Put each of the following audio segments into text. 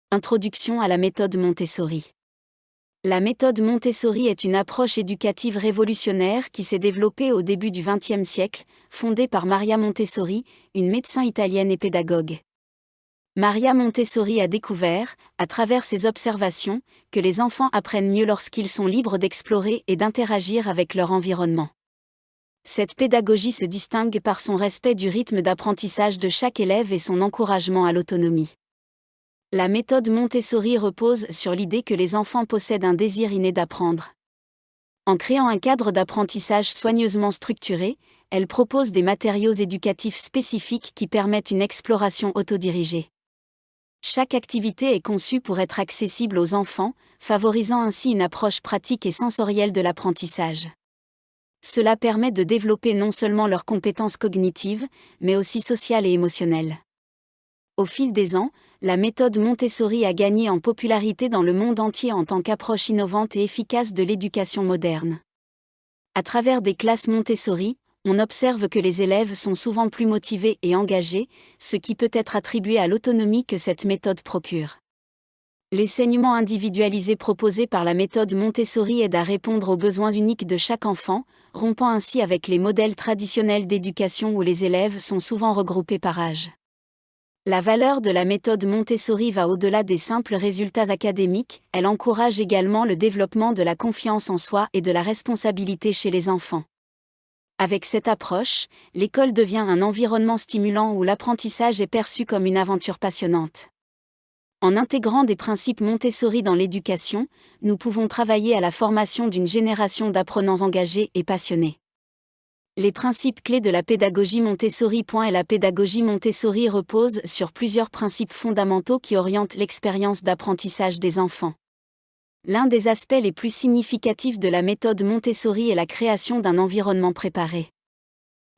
Introduction à la méthode Montessori. La méthode Montessori est une approche éducative révolutionnaire qui s'est développée au début du XXe siècle, fondée par Maria Montessori, une médecin italienne et pédagogue. Maria Montessori a découvert, à travers ses observations, que les enfants apprennent mieux lorsqu'ils sont libres d'explorer et d'interagir avec leur environnement. Cette pédagogie se distingue par son respect du rythme d'apprentissage de chaque élève et son encouragement à l'autonomie. La méthode Montessori repose sur l'idée que les enfants possèdent un désir inné d'apprendre. En créant un cadre d'apprentissage soigneusement structuré, elle propose des matériaux éducatifs spécifiques qui permettent une exploration autodirigée. Chaque activité est conçue pour être accessible aux enfants, favorisant ainsi une approche pratique et sensorielle de l'apprentissage. Cela permet de développer non seulement leurs compétences cognitives, mais aussi sociales et émotionnelles. Au fil des ans, la méthode Montessori a gagné en popularité dans le monde entier en tant qu'approche innovante et efficace de l'éducation moderne. À travers des classes Montessori, on observe que les élèves sont souvent plus motivés et engagés, ce qui peut être attribué à l'autonomie que cette méthode procure. L'enseignement individualisé proposé par la méthode Montessori aide à répondre aux besoins uniques de chaque enfant, rompant ainsi avec les modèles traditionnels d'éducation où les élèves sont souvent regroupés par âge. La valeur de la méthode Montessori va au-delà des simples résultats académiques, elle encourage également le développement de la confiance en soi et de la responsabilité chez les enfants. Avec cette approche, l'école devient un environnement stimulant où l'apprentissage est perçu comme une aventure passionnante. En intégrant des principes Montessori dans l'éducation, nous pouvons travailler à la formation d'une génération d'apprenants engagés et passionnés. Les principes clés de la pédagogie Montessori. La pédagogie Montessori repose sur plusieurs principes fondamentaux qui orientent l'expérience d'apprentissage des enfants. L'un des aspects les plus significatifs de la méthode Montessori est la création d'un environnement préparé.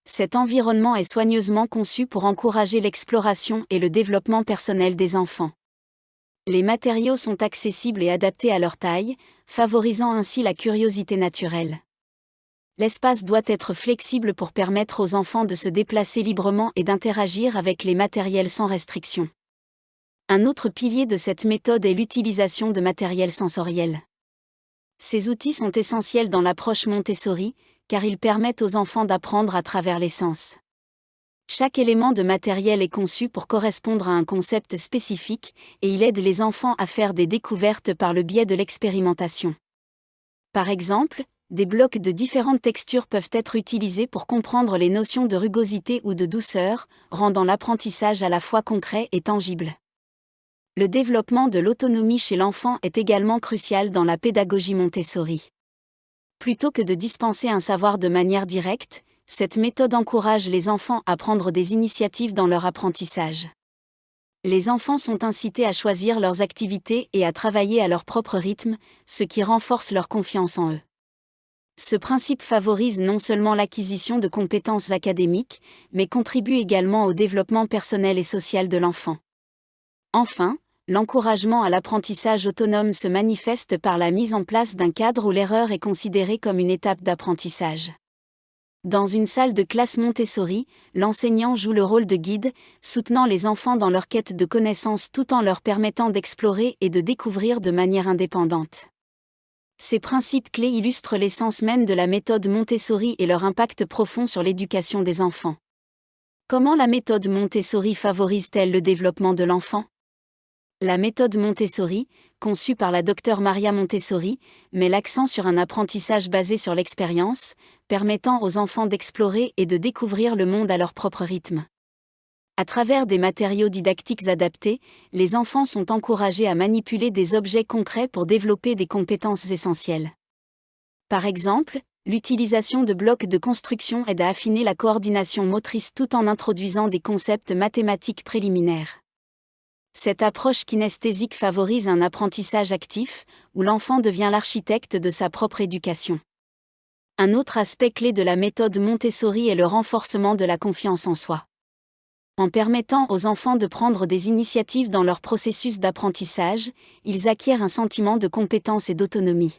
Cet environnement est soigneusement conçu pour encourager l'exploration et le développement personnel des enfants. Les matériaux sont accessibles et adaptés à leur taille, favorisant ainsi la curiosité naturelle. L'espace doit être flexible pour permettre aux enfants de se déplacer librement et d'interagir avec les matériels sans restriction. Un autre pilier de cette méthode est l'utilisation de matériel sensoriel. Ces outils sont essentiels dans l'approche Montessori, car ils permettent aux enfants d'apprendre à travers les sens. Chaque élément de matériel est conçu pour correspondre à un concept spécifique, et il aide les enfants à faire des découvertes par le biais de l'expérimentation. Par exemple, des blocs de différentes textures peuvent être utilisés pour comprendre les notions de rugosité ou de douceur, rendant l'apprentissage à la fois concret et tangible. Le développement de l'autonomie chez l'enfant est également crucial dans la pédagogie Montessori. Plutôt que de dispenser un savoir de manière directe, cette méthode encourage les enfants à prendre des initiatives dans leur apprentissage. Les enfants sont incités à choisir leurs activités et à travailler à leur propre rythme, ce qui renforce leur confiance en eux. Ce principe favorise non seulement l'acquisition de compétences académiques, mais contribue également au développement personnel et social de l'enfant. Enfin, l'encouragement à l'apprentissage autonome se manifeste par la mise en place d'un cadre où l'erreur est considérée comme une étape d'apprentissage. Dans une salle de classe Montessori, l'enseignant joue le rôle de guide, soutenant les enfants dans leur quête de connaissances tout en leur permettant d'explorer et de découvrir de manière indépendante. Ces principes clés illustrent l'essence même de la méthode Montessori et leur impact profond sur l'éducation des enfants. Comment la méthode Montessori favorise-t-elle le développement de l'enfant ? La méthode Montessori, conçue par la Dr Maria Montessori, met l'accent sur un apprentissage basé sur l'expérience, permettant aux enfants d'explorer et de découvrir le monde à leur propre rythme. À travers des matériaux didactiques adaptés, les enfants sont encouragés à manipuler des objets concrets pour développer des compétences essentielles. Par exemple, l'utilisation de blocs de construction aide à affiner la coordination motrice tout en introduisant des concepts mathématiques préliminaires. Cette approche kinesthésique favorise un apprentissage actif, où l'enfant devient l'architecte de sa propre éducation. Un autre aspect clé de la méthode Montessori est le renforcement de la confiance en soi. En permettant aux enfants de prendre des initiatives dans leur processus d'apprentissage, ils acquièrent un sentiment de compétence et d'autonomie.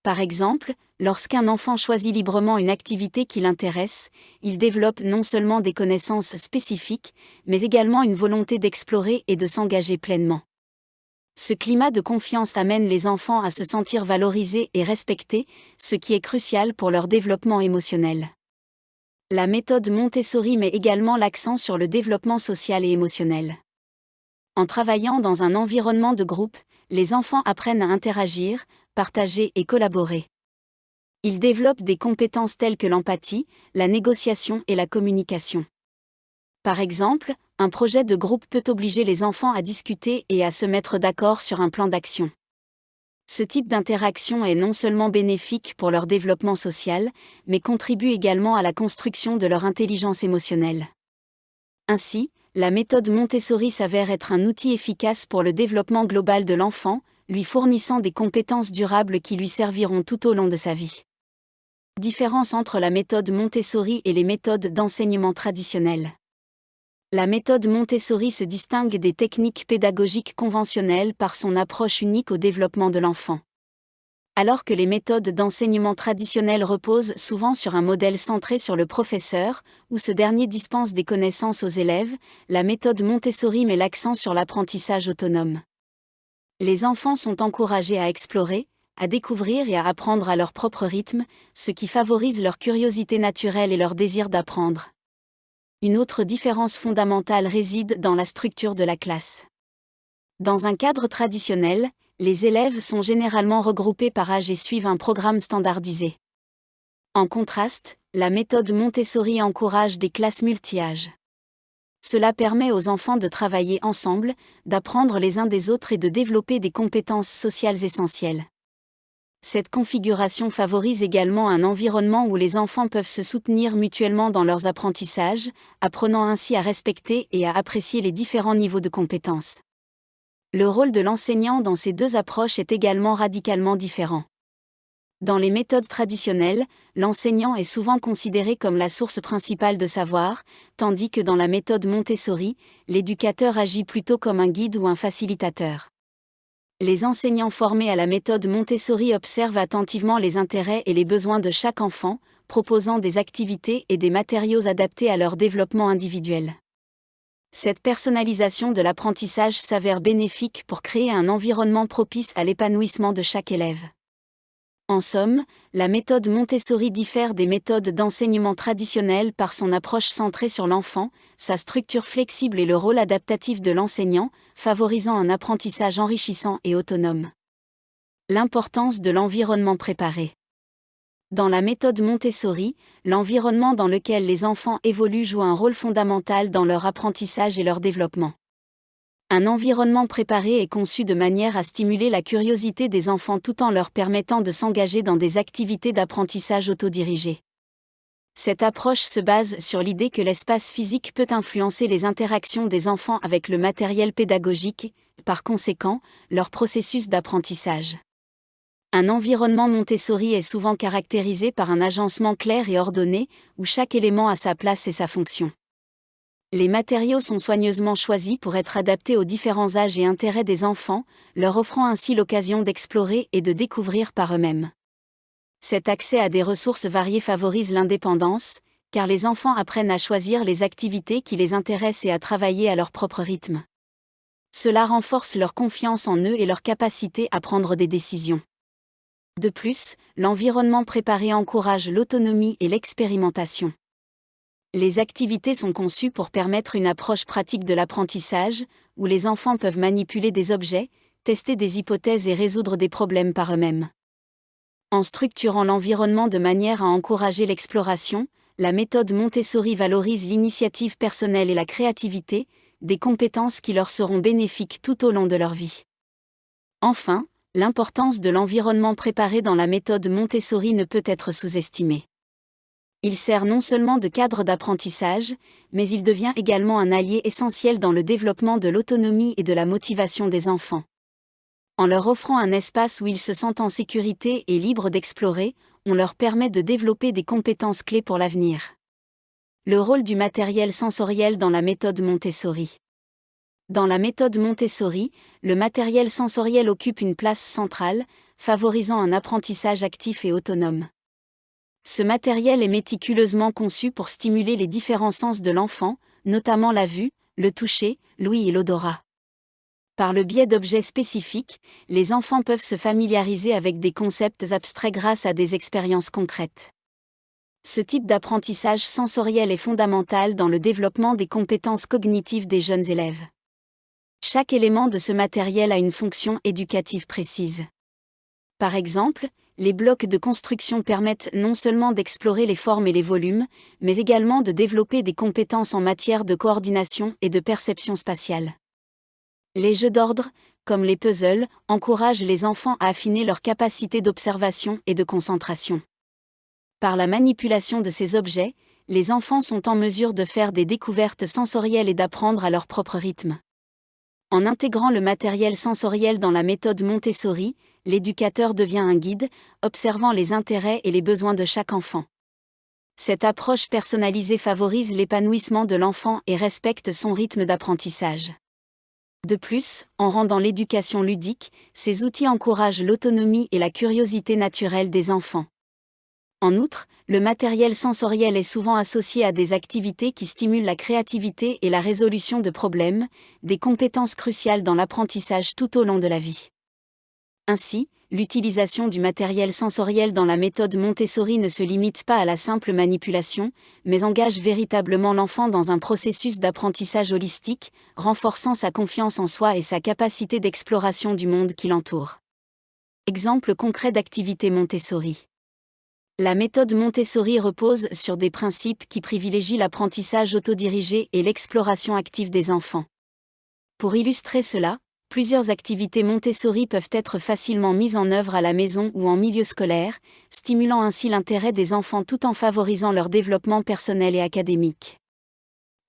Par exemple, lorsqu'un enfant choisit librement une activité qui l'intéresse, il développe non seulement des connaissances spécifiques, mais également une volonté d'explorer et de s'engager pleinement. Ce climat de confiance amène les enfants à se sentir valorisés et respectés, ce qui est crucial pour leur développement émotionnel. La méthode Montessori met également l'accent sur le développement social et émotionnel. En travaillant dans un environnement de groupe, les enfants apprennent à interagir, partager et collaborer. Ils développent des compétences telles que l'empathie, la négociation et la communication. Par exemple, un projet de groupe peut obliger les enfants à discuter et à se mettre d'accord sur un plan d'action. Ce type d'interaction est non seulement bénéfique pour leur développement social, mais contribue également à la construction de leur intelligence émotionnelle. Ainsi, la méthode Montessori s'avère être un outil efficace pour le développement global de l'enfant, lui fournissant des compétences durables qui lui serviront tout au long de sa vie. Différence entre la méthode Montessori et les méthodes d'enseignement traditionnelles. La méthode Montessori se distingue des techniques pédagogiques conventionnelles par son approche unique au développement de l'enfant. Alors que les méthodes d'enseignement traditionnelles reposent souvent sur un modèle centré sur le professeur, où ce dernier dispense des connaissances aux élèves, la méthode Montessori met l'accent sur l'apprentissage autonome. Les enfants sont encouragés à explorer, à découvrir et à apprendre à leur propre rythme, ce qui favorise leur curiosité naturelle et leur désir d'apprendre. Une autre différence fondamentale réside dans la structure de la classe. Dans un cadre traditionnel, les élèves sont généralement regroupés par âge et suivent un programme standardisé. En contraste, la méthode Montessori encourage des classes multi-âges. Cela permet aux enfants de travailler ensemble, d'apprendre les uns des autres et de développer des compétences sociales essentielles. Cette configuration favorise également un environnement où les enfants peuvent se soutenir mutuellement dans leurs apprentissages, apprenant ainsi à respecter et à apprécier les différents niveaux de compétences. Le rôle de l'enseignant dans ces deux approches est également radicalement différent. Dans les méthodes traditionnelles, l'enseignant est souvent considéré comme la source principale de savoir, tandis que dans la méthode Montessori, l'éducateur agit plutôt comme un guide ou un facilitateur. Les enseignants formés à la méthode Montessori observent attentivement les intérêts et les besoins de chaque enfant, proposant des activités et des matériaux adaptés à leur développement individuel. Cette personnalisation de l'apprentissage s'avère bénéfique pour créer un environnement propice à l'épanouissement de chaque élève. En somme, la méthode Montessori diffère des méthodes d'enseignement traditionnelles par son approche centrée sur l'enfant, sa structure flexible et le rôle adaptatif de l'enseignant, favorisant un apprentissage enrichissant et autonome. L'importance de l'environnement préparé. Dans la méthode Montessori, l'environnement dans lequel les enfants évoluent joue un rôle fondamental dans leur apprentissage et leur développement. Un environnement préparé est conçu de manière à stimuler la curiosité des enfants tout en leur permettant de s'engager dans des activités d'apprentissage autodirigées. Cette approche se base sur l'idée que l'espace physique peut influencer les interactions des enfants avec le matériel pédagogique, et, par conséquent, leur processus d'apprentissage. Un environnement Montessori est souvent caractérisé par un agencement clair et ordonné, où chaque élément a sa place et sa fonction. Les matériaux sont soigneusement choisis pour être adaptés aux différents âges et intérêts des enfants, leur offrant ainsi l'occasion d'explorer et de découvrir par eux-mêmes. Cet accès à des ressources variées favorise l'indépendance, car les enfants apprennent à choisir les activités qui les intéressent et à travailler à leur propre rythme. Cela renforce leur confiance en eux et leur capacité à prendre des décisions. De plus, l'environnement préparé encourage l'autonomie et l'expérimentation. Les activités sont conçues pour permettre une approche pratique de l'apprentissage, où les enfants peuvent manipuler des objets, tester des hypothèses et résoudre des problèmes par eux-mêmes. En structurant l'environnement de manière à encourager l'exploration, la méthode Montessori valorise l'initiative personnelle et la créativité, des compétences qui leur seront bénéfiques tout au long de leur vie. Enfin, l'importance de l'environnement préparé dans la méthode Montessori ne peut être sous-estimée. Il sert non seulement de cadre d'apprentissage, mais il devient également un allié essentiel dans le développement de l'autonomie et de la motivation des enfants. En leur offrant un espace où ils se sentent en sécurité et libres d'explorer, on leur permet de développer des compétences clés pour l'avenir. Le rôle du matériel sensoriel dans la méthode Montessori. Dans la méthode Montessori, le matériel sensoriel occupe une place centrale, favorisant un apprentissage actif et autonome. Ce matériel est méticuleusement conçu pour stimuler les différents sens de l'enfant, notamment la vue, le toucher, l'ouïe et l'odorat. Par le biais d'objets spécifiques, les enfants peuvent se familiariser avec des concepts abstraits grâce à des expériences concrètes. Ce type d'apprentissage sensoriel est fondamental dans le développement des compétences cognitives des jeunes élèves. Chaque élément de ce matériel a une fonction éducative précise. Par exemple, les blocs de construction permettent non seulement d'explorer les formes et les volumes, mais également de développer des compétences en matière de coordination et de perception spatiale. Les jeux d'ordre, comme les puzzles, encouragent les enfants à affiner leur capacité d'observation et de concentration. Par la manipulation de ces objets, les enfants sont en mesure de faire des découvertes sensorielles et d'apprendre à leur propre rythme. En intégrant le matériel sensoriel dans la méthode Montessori, l'éducateur devient un guide, observant les intérêts et les besoins de chaque enfant. Cette approche personnalisée favorise l'épanouissement de l'enfant et respecte son rythme d'apprentissage. De plus, en rendant l'éducation ludique, ces outils encouragent l'autonomie et la curiosité naturelle des enfants. En outre, le matériel sensoriel est souvent associé à des activités qui stimulent la créativité et la résolution de problèmes, des compétences cruciales dans l'apprentissage tout au long de la vie. Ainsi, l'utilisation du matériel sensoriel dans la méthode Montessori ne se limite pas à la simple manipulation, mais engage véritablement l'enfant dans un processus d'apprentissage holistique, renforçant sa confiance en soi et sa capacité d'exploration du monde qui l'entoure. Exemple concret d'activité Montessori. La méthode Montessori repose sur des principes qui privilégient l'apprentissage autodirigé et l'exploration active des enfants. Pour illustrer cela, plusieurs activités Montessori peuvent être facilement mises en œuvre à la maison ou en milieu scolaire, stimulant ainsi l'intérêt des enfants tout en favorisant leur développement personnel et académique.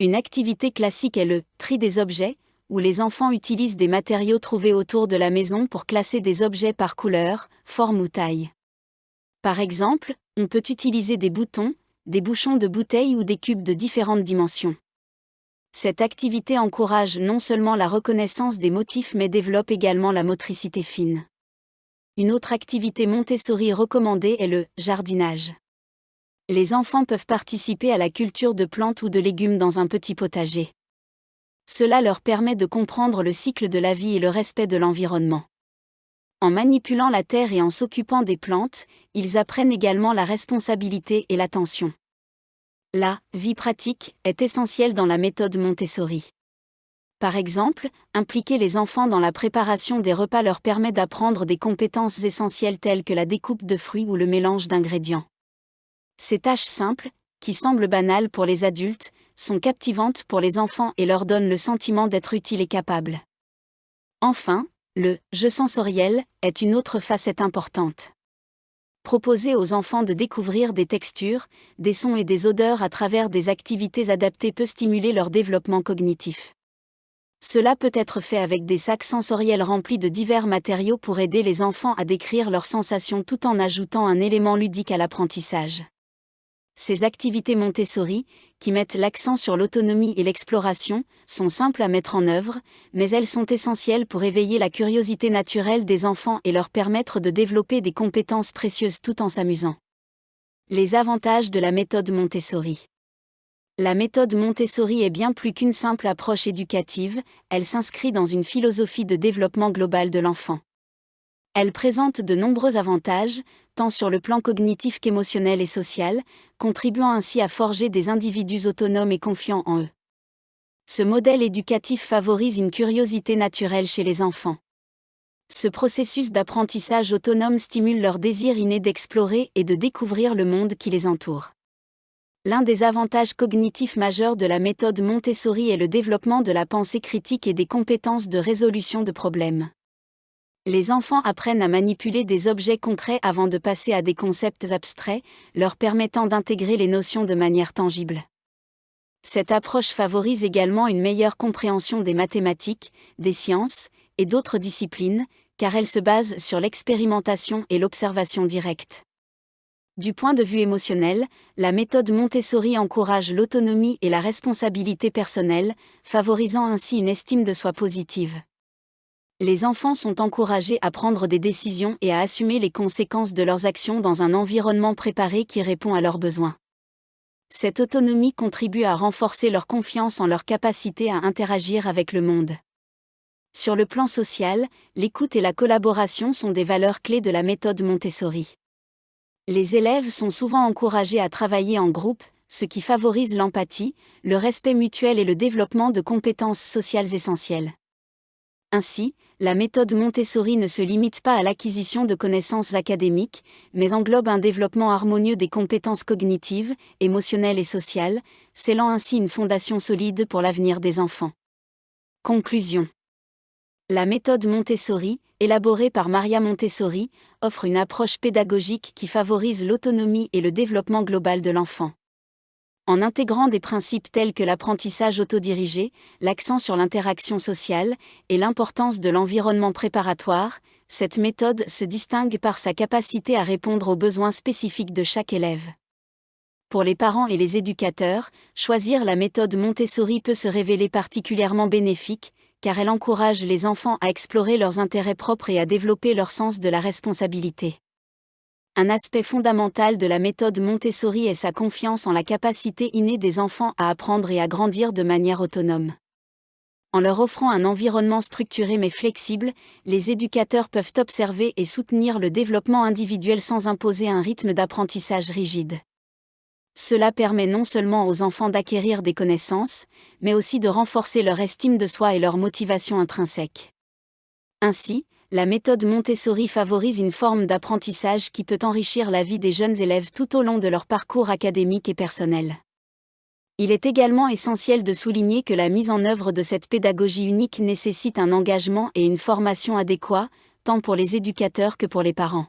Une activité classique est le « tri des objets », où les enfants utilisent des matériaux trouvés autour de la maison pour classer des objets par couleur, forme ou taille. Par exemple, on peut utiliser des boutons, des bouchons de bouteilles ou des cubes de différentes dimensions. Cette activité encourage non seulement la reconnaissance des motifs mais développe également la motricité fine. Une autre activité Montessori recommandée est le jardinage. Les enfants peuvent participer à la culture de plantes ou de légumes dans un petit potager. Cela leur permet de comprendre le cycle de la vie et le respect de l'environnement. En manipulant la terre et en s'occupant des plantes, ils apprennent également la responsabilité et l'attention. La vie pratique est essentielle dans la méthode Montessori. Par exemple, impliquer les enfants dans la préparation des repas leur permet d'apprendre des compétences essentielles telles que la découpe de fruits ou le mélange d'ingrédients. Ces tâches simples, qui semblent banales pour les adultes, sont captivantes pour les enfants et leur donnent le sentiment d'être utiles et capables. Enfin, le jeu sensoriel est une autre facette importante. Proposer aux enfants de découvrir des textures, des sons et des odeurs à travers des activités adaptées peut stimuler leur développement cognitif. Cela peut être fait avec des sacs sensoriels remplis de divers matériaux pour aider les enfants à décrire leurs sensations tout en ajoutant un élément ludique à l'apprentissage. Ces activités Montessori, qui mettent l'accent sur l'autonomie et l'exploration, sont simples à mettre en œuvre, mais elles sont essentielles pour éveiller la curiosité naturelle des enfants et leur permettre de développer des compétences précieuses tout en s'amusant. Les avantages de la méthode Montessori. La méthode Montessori est bien plus qu'une simple approche éducative, elle s'inscrit dans une philosophie de développement global de l'enfant. Elle présente de nombreux avantages, tant sur le plan cognitif qu'émotionnel et social, contribuant ainsi à forger des individus autonomes et confiants en eux. Ce modèle éducatif favorise une curiosité naturelle chez les enfants. Ce processus d'apprentissage autonome stimule leur désir inné d'explorer et de découvrir le monde qui les entoure. L'un des avantages cognitifs majeurs de la méthode Montessori est le développement de la pensée critique et des compétences de résolution de problèmes. Les enfants apprennent à manipuler des objets concrets avant de passer à des concepts abstraits, leur permettant d'intégrer les notions de manière tangible. Cette approche favorise également une meilleure compréhension des mathématiques, des sciences et d'autres disciplines, car elle se base sur l'expérimentation et l'observation directe. Du point de vue émotionnel, la méthode Montessori encourage l'autonomie et la responsabilité personnelle, favorisant ainsi une estime de soi positive. Les enfants sont encouragés à prendre des décisions et à assumer les conséquences de leurs actions dans un environnement préparé qui répond à leurs besoins. Cette autonomie contribue à renforcer leur confiance en leur capacité à interagir avec le monde. Sur le plan social, l'écoute et la collaboration sont des valeurs clés de la méthode Montessori. Les élèves sont souvent encouragés à travailler en groupe, ce qui favorise l'empathie, le respect mutuel et le développement de compétences sociales essentielles. Ainsi, la méthode Montessori ne se limite pas à l'acquisition de connaissances académiques, mais englobe un développement harmonieux des compétences cognitives, émotionnelles et sociales, scellant ainsi une fondation solide pour l'avenir des enfants. Conclusion. La méthode Montessori, élaborée par Maria Montessori, offre une approche pédagogique qui favorise l'autonomie et le développement global de l'enfant. En intégrant des principes tels que l'apprentissage autodirigé, l'accent sur l'interaction sociale et l'importance de l'environnement préparatoire, cette méthode se distingue par sa capacité à répondre aux besoins spécifiques de chaque élève. Pour les parents et les éducateurs, choisir la méthode Montessori peut se révéler particulièrement bénéfique, car elle encourage les enfants à explorer leurs intérêts propres et à développer leur sens de la responsabilité. Un aspect fondamental de la méthode Montessori est sa confiance en la capacité innée des enfants à apprendre et à grandir de manière autonome. En leur offrant un environnement structuré mais flexible, les éducateurs peuvent observer et soutenir le développement individuel sans imposer un rythme d'apprentissage rigide. Cela permet non seulement aux enfants d'acquérir des connaissances, mais aussi de renforcer leur estime de soi et leur motivation intrinsèque. Ainsi, la méthode Montessori favorise une forme d'apprentissage qui peut enrichir la vie des jeunes élèves tout au long de leur parcours académique et personnel. Il est également essentiel de souligner que la mise en œuvre de cette pédagogie unique nécessite un engagement et une formation adéquats, tant pour les éducateurs que pour les parents.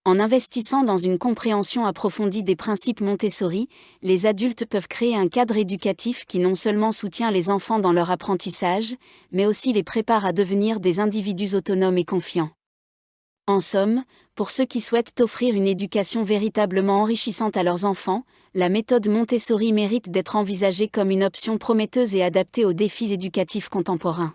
En investissant dans une compréhension approfondie des principes Montessori, les adultes peuvent créer un cadre éducatif qui non seulement soutient les enfants dans leur apprentissage, mais aussi les prépare à devenir des individus autonomes et confiants. En somme, pour ceux qui souhaitent offrir une éducation véritablement enrichissante à leurs enfants, la méthode Montessori mérite d'être envisagée comme une option prometteuse et adaptée aux défis éducatifs contemporains.